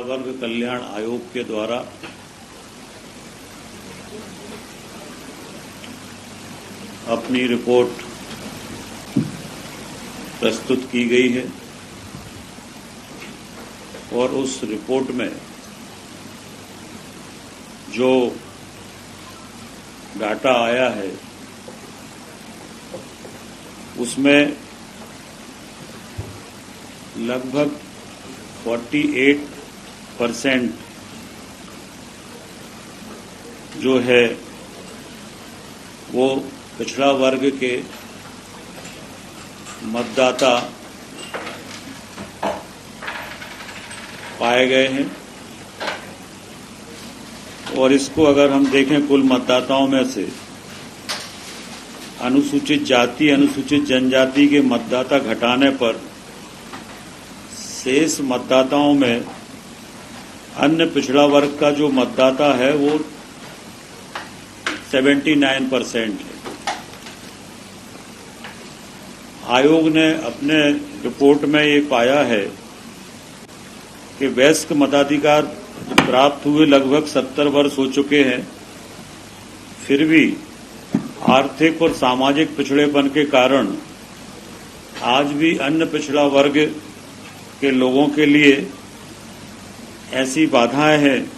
वर्ग कल्याण आयोग के द्वारा अपनी रिपोर्ट प्रस्तुत की गई है और उस रिपोर्ट में जो डाटा आया है उसमें लगभग 48% जो है वो पिछड़ा वर्ग के मतदाता पाए गए हैं। और इसको अगर हम देखें कुल मतदाताओं में से अनुसूचित जाति अनुसूचित जनजाति के मतदाता घटाने पर शेष मतदाताओं में अन्य पिछड़ा वर्ग का जो मतदाता है वो 79% है। आयोग ने अपने रिपोर्ट में ये पाया है कि वयस्क मताधिकार प्राप्त हुए लगभग 70 वर्ष हो चुके हैं, फिर भी आर्थिक और सामाजिक पिछड़ेपन के कारण आज भी अन्य पिछड़ा वर्ग के लोगों के लिए ऐसी बाधाएं हैं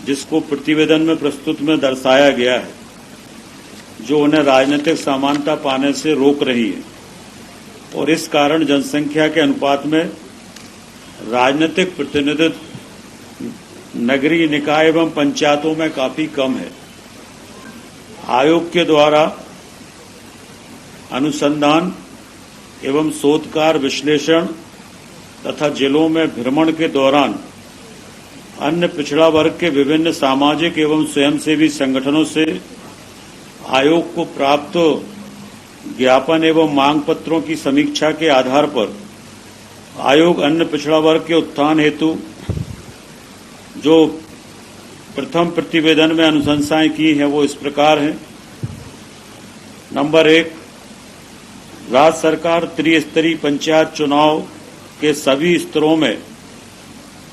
जिसको प्रतिवेदन में प्रस्तुत में दर्शाया गया है, जो उन्हें राजनीतिक समानता पाने से रोक रही है। और इस कारण जनसंख्या के अनुपात में राजनीतिक प्रतिनिधित्व नगरीय निकाय एवं पंचायतों में काफी कम है। आयोग के द्वारा अनुसंधान एवं शोधकार विश्लेषण तथा जिलों में भ्रमण के दौरान अन्य पिछड़ा वर्ग के विभिन्न सामाजिक एवं स्वयंसेवी संगठनों से आयोग को प्राप्त ज्ञापन एवं मांग पत्रों की समीक्षा के आधार पर आयोग अन्य पिछड़ा वर्ग के उत्थान हेतु जो प्रथम प्रतिवेदन में अनुशंसाएं की हैं वो इस प्रकार हैं। नंबर 1, राज्य सरकार त्रिस्तरीय पंचायत चुनाव के सभी स्तरों में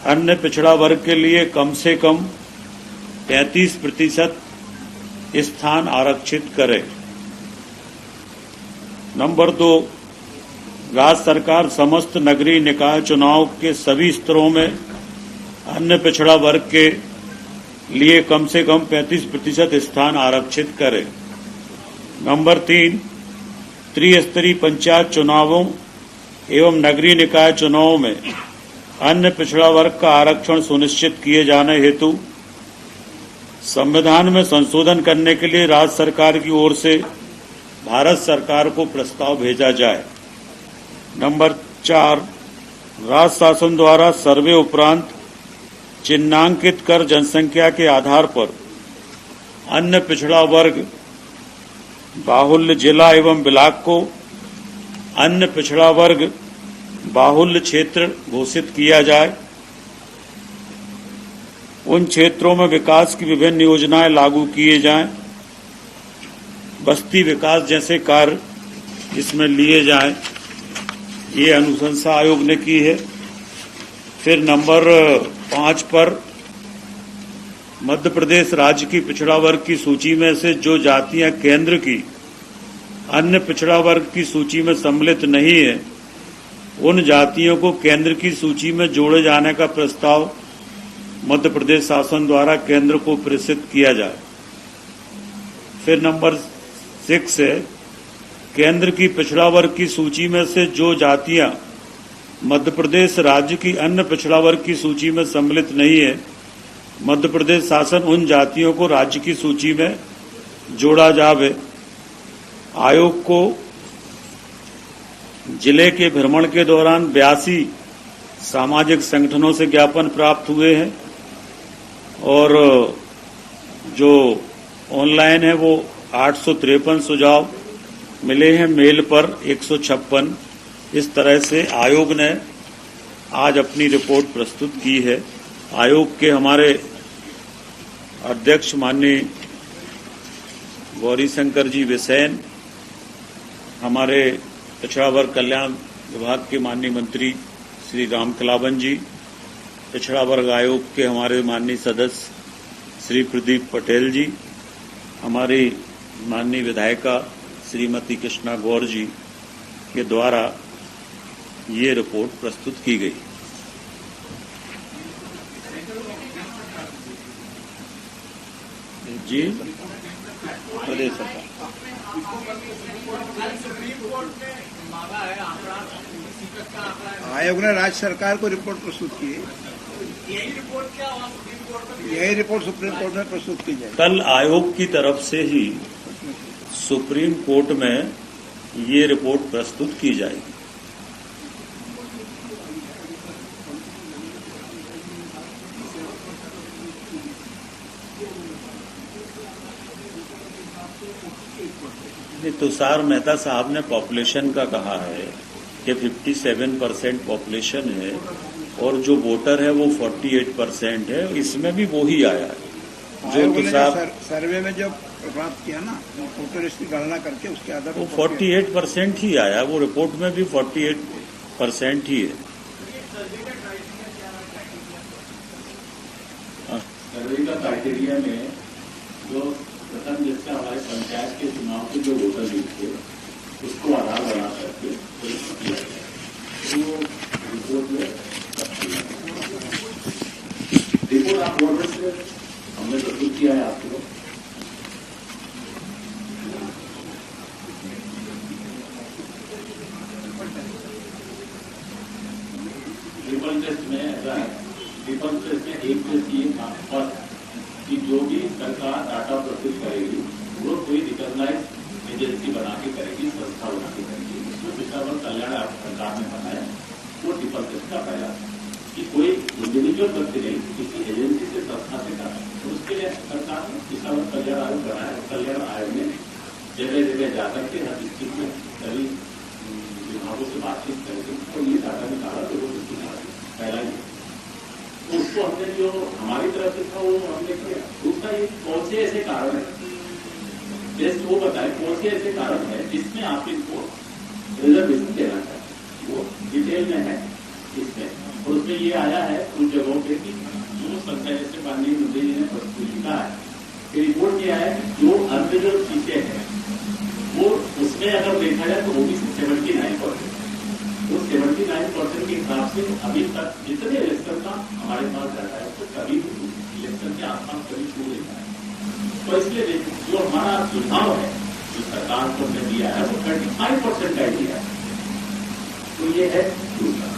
अन्य पिछड़ा वर्ग के लिए कम से कम 33% स्थान आरक्षित करे। नंबर 2, राज्य सरकार समस्त नगरीय निकाय चुनाव के सभी स्तरों में अन्य पिछड़ा वर्ग के लिए कम से कम 35% स्थान आरक्षित करे। नंबर 3, त्रिस्तरीय पंचायत चुनावों एवं नगरीय निकाय चुनावों में अन्य पिछड़ा वर्ग का आरक्षण सुनिश्चित किए जाने हेतु संविधान में संशोधन करने के लिए राज्य सरकार की ओर से भारत सरकार को प्रस्ताव भेजा जाए। नंबर 4, राज्य शासन द्वारा सर्वे उपरांत चिन्हांकित कर जनसंख्या के आधार पर अन्य पिछड़ा वर्ग बाहुल्य जिला एवं ब्लॉक को अन्य पिछड़ा वर्ग बाहुल्य क्षेत्र घोषित किया जाए। उन क्षेत्रों में विकास की विभिन्न योजनाएं लागू किए जाएं, बस्ती विकास जैसे कार्य इसमें लिए जाएं। ये अनुशंसा आयोग ने की है। फिर नंबर 5 पर मध्य प्रदेश राज्य की पिछड़ा वर्ग की सूची में से जो जातियां केंद्र की अन्य पिछड़ा वर्ग की सूची में सम्मिलित नहीं है, उन जातियों को केंद्र की सूची में जोड़े जाने का प्रस्ताव मध्य प्रदेश शासन द्वारा केंद्र को प्रेषित किया जाए। फिर नंबर 6 है, केंद्र की पिछड़ा वर्ग की सूची में से जो जातियां मध्य प्रदेश राज्य की अन्य पिछड़ा वर्ग की सूची में सम्मिलित नहीं है, मध्य प्रदेश शासन उन जातियों को राज्य की सूची में जोड़ा जावे। आयोग को जिले के भ्रमण के दौरान 82 सामाजिक संगठनों से ज्ञापन प्राप्त हुए हैं और जो ऑनलाइन है वो 853 सुझाव मिले हैं, मेल पर 156। इस तरह से आयोग ने आज अपनी रिपोर्ट प्रस्तुत की है। आयोग के हमारे अध्यक्ष माननीय गौरीशंकर जी बिसेन, हमारे पिछड़ा वर्ग कल्याण विभाग के माननीय मंत्री श्री राम कलावन जी पिछड़ा वर्ग आयोग के हमारे माननीय सदस्य श्री प्रदीप पटेल जी, हमारी माननीय विधायिका श्रीमती कृष्णा गौर जी के द्वारा ये रिपोर्ट प्रस्तुत की गई। जी, प्रदेश सरकार आयोग ने राज्य सरकार को रिपोर्ट प्रस्तुत की है। यही रिपोर्ट सुप्रीम कोर्ट में प्रस्तुत की जाए। कल आयोग की तरफ से ही सुप्रीम कोर्ट में ये रिपोर्ट प्रस्तुत की जाएगी। तुषार मेहता साहब ने पॉपुलेशन का कहा है कि 57% पॉपुलेशन है और जो वोटर है वो 48% है। इसमें भी वो ही आया है जो तुषार सर्वे में जब प्राप्त किया ना वोटर लिस्ट की गणना करके उसके आधार वो 48% ही आया। वो रिपोर्ट में भी 48% ही है। सर्वे का क्राइटेरिया में जो प्रथम जिससे हमारे पंचायत के चुनाव के जो वोटर लिस्ट थे उसको आधार बना करके रिपोर्ट आप वोटर से हमने प्रस्तुत किया है आपको। ट्रिपल टेस्ट में ऐसा है, ट्रिपल टेस्ट में एक टेस्ट ये था कि जो भी सरकार डाटा प्रस्तुत करेगी वो कोई रिकॉग्नाइज एजेंसी बना के करेगी, संस्था बना के करेगी। उसमें पिछड़ा वर्ग कल्याण सरकार ने बनाया वो ट्रिपल टेस्ट का पहला कि कोई इंडिविजुअल व्यक्ति नहीं, किसी एजेंसी से संस्था से करा। तो उसके लिए सरकार ने पिछड़ा वर्ग कल्याण आयोग बनाया। कल्याण आयोग ने जगह जगह जाकर के हर डिस्ट्रिक्ट में सभी विभागों से बातचीत करके तो ये डाटा निकाला तो वो पहला ही उसको हमने जो हमारी तरफ से था वो हमने किया। दूसरा ये कौन से ऐसे कारण है, टेस्ट वो बताए कौन से ऐसे कारण है जिसमें आप इनको रिजर्वेशन देना चाहते, वो डिटेल में है इसमें। और उसमें ये आया है उन जगहों पे कि जो संख्या जैसे माननीय मोदी जी ने प्रस्तुत लिखा है कि रिपोर्ट किया है कि जो अनरिजर्व सीटें हैं वो उसमें अगर देखा जाए तो वो भी 79%। तो 79% के हिसाब से अभी तक जितने इलेक्शन का हमारे पास डाटा है तो कभी इलेक्शन के आसपास कभी छू लेता है। तो इसलिए जो हमारा सुझाव है जो सरकार को हमने दिया है वो 35% का दिया है। तो ये है दूसरा।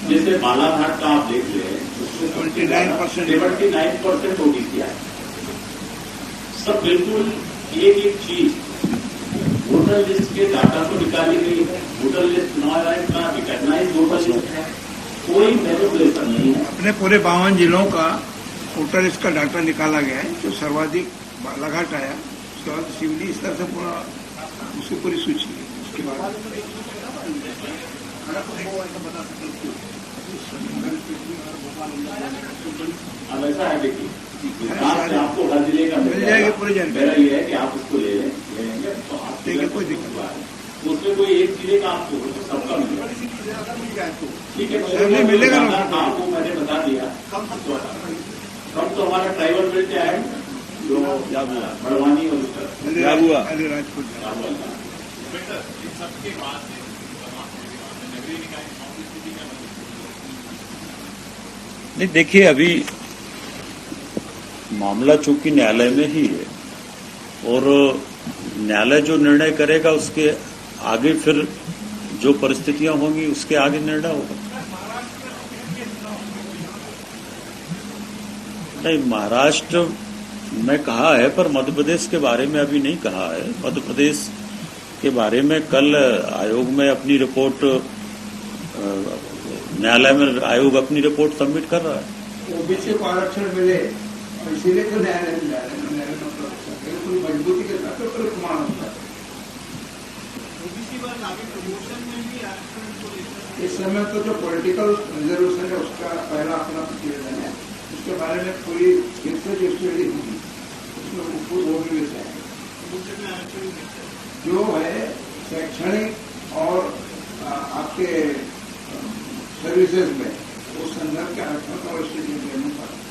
जैसे बालाघाट का आप देख रहे हैं 79% ओबीसी है। सब बिल्कुल एक एक चीज वोटर लिस्ट के डाटा को निकाली गई है। वोटर लिस्ट चुनाव आयोग का रिकॉग्नाइज वोटर लिस्ट है, कोई मैनिपुलेशन नहीं है। अपने पूरे 52 जिलों का वोटर लिस्ट का डाटा निकाला गया है। जो सर्वाधिक बालाघाट आया, उसके बाद सिवनी, इस तरह से पूरा उसकी पूरी सूची है। उसके बाद अब ऐसा है देखिए आपको हर जिले का मिल जाएगी पूरी जानकारी। मेरा ये है कि आप उसको ले लेंगे तो आप देखिए कोई दिक्कत नहीं। उसमें कोई एक जिले का आपको तो सबका मिलेगा। ठीक है, मिलेगा आपको मैंने बता दिया। कम तो हमारा ट्राइबल बेल्ट है जो बड़वानी और राजपूत नहीं। देखिए, अभी मामला चूंकि न्यायालय में ही है और न्यायालय जो निर्णय करेगा उसके आगे फिर जो परिस्थितियां होंगी उसके आगे निर्णय होगा। नहीं, महाराष्ट्र में कहा है पर मध्य प्रदेश के बारे में अभी नहीं कहा है। मध्य प्रदेश के बारे में कल आयोग में अपनी रिपोर्ट, न्यायालय में आयोग अपनी रिपोर्ट सबमिट कर रहा है। ओबीसी को आरक्षण मिले इसीलिए तो न्यायालय में जा रहे हैं। पूरी मजबूती के साथ प्रमाण होता है। इस समय तो जो पॉलिटिकल रिजर्वेशन है उसका पहला अपना प्रतिवेदन है। उसके बारे में पूरी स्टडी होगी, उसमें वोट है जो है शैक्षणिक और आपके सर्विसेज में उस संदर्भ के आरक्षण का वैसे देने पर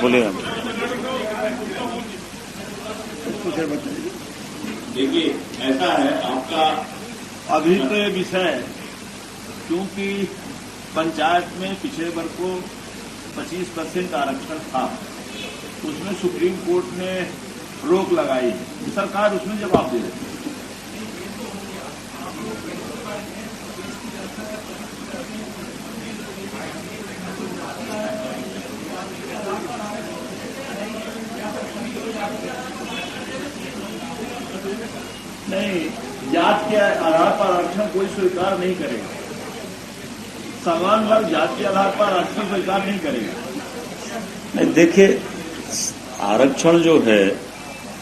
बोलिए। देखिए, ऐसा है आपका अभी तो ये विषय है, क्योंकि पंचायत में पिछले वर्ग को 25% आरक्षण था, उसमें सुप्रीम कोर्ट ने रोक लगाई, सरकार उसमें जवाब दे रही है। नहीं, जात के आधार पर आरक्षण कोई स्वीकार नहीं करेगा। समान वर्ग जात के आधार पर आरक्षण स्वीकार नहीं करेगा। नहीं, देखिए, आरक्षण जो है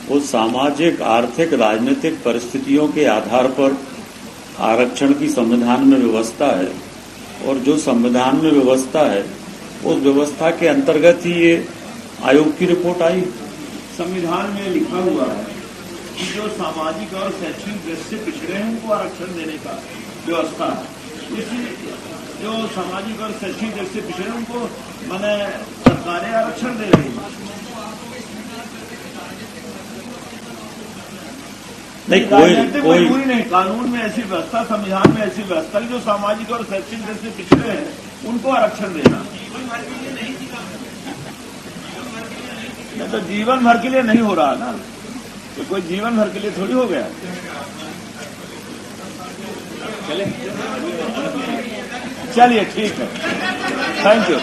वो सामाजिक, आर्थिक, राजनीतिक परिस्थितियों के आधार पर आरक्षण की संविधान में व्यवस्था है, और जो संविधान में व्यवस्था है उस व्यवस्था के अंतर्गत ही ये आयोग की रिपोर्ट आई। संविधान में लिखा हुआ है कि जो सामाजिक और शैक्षणिक दृष्टि से पिछड़े हैं उनको आरक्षण देने का व्यवस्था है। इसलिए जो सामाजिक और शैक्षणिक दृष्टि से पिछड़े उनको माने सरकारें आरक्षण दे रही है। नहीं, कोई मजबूरी नहीं, कानून में ऐसी व्यवस्था, संविधान में ऐसी व्यवस्था जो सामाजिक और शैक्षणिक दृष्टि से पिछड़े हैं उनको आरक्षण देना। नहीं तो जीवन भर के लिए नहीं हो रहा ना, तो कोई जीवन भर के लिए थोड़ी हो गया। चलिए ठीक है, थैंक यू।